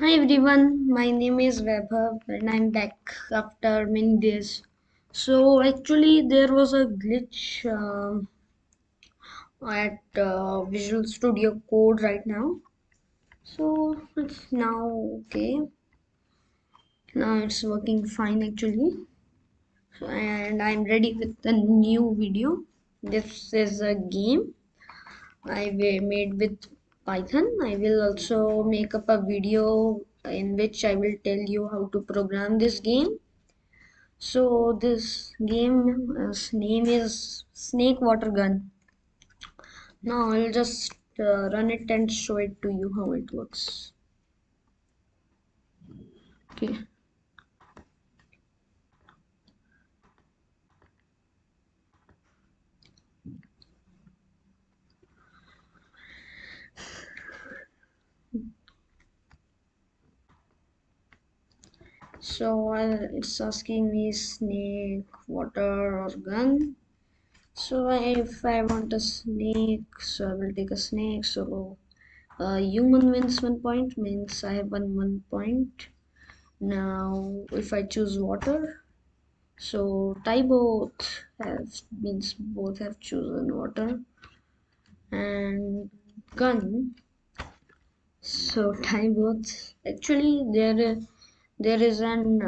Hi everyone, my name is Vaibhav and I'm back after many days. So actually there was a glitch at Visual Studio Code right now. So it's now okay. Now it's working fine actually. And I'm ready with a new video. This is a game made with Python. I will also make up a video in which I will tell you how to program this game. So this game's name is Snake Water Gun. Now I'll just run it and show it to you how it works. Okay. So it's asking me snake, water or gun. So if I want a snake, so I will take a snake. So human wins 1 point, means I have won 1 point. Now if I choose water, so tie both have means both have chosen water and gun. So tie both. Actually, there is an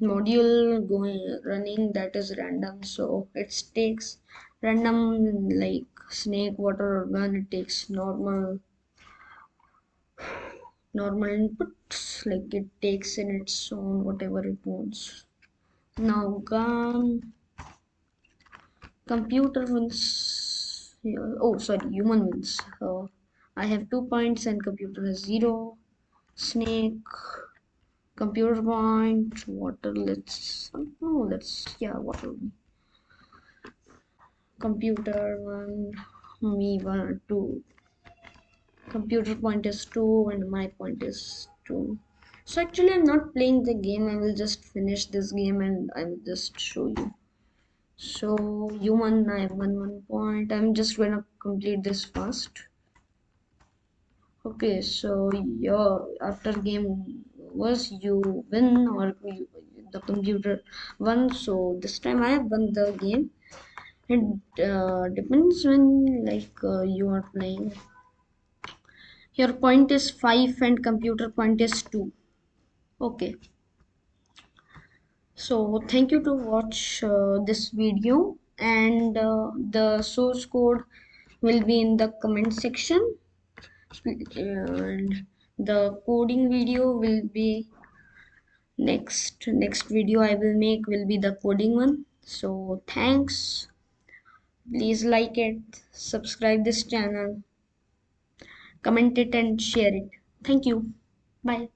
module going running that is random. So it takes random like snake, water, or gun. It takes normal inputs. Like it takes in its own whatever it wants. Now gun. Computer wins. Yeah. Oh, sorry, human wins. I have 2 points and computer has zero. Snake, computer point, water. Yeah, water. Computer one, me one, two. Computer point is two, and my point is two. So actually, I'm not playing the game. I will just finish this game and I will just show you. So human, I have won 1 point. I'm just gonna complete this fast. Okay, so your after game was you win or the computer won. So this time I have won the game. It depends when you are playing. Your point is 5 and computer point is 2. Okay, so thank you to watch this video and the source code will be in the comment section and the coding video will be next video I will make will be the coding one. So thanks, please like it, subscribe this channel, comment it and share it. Thank you. Bye.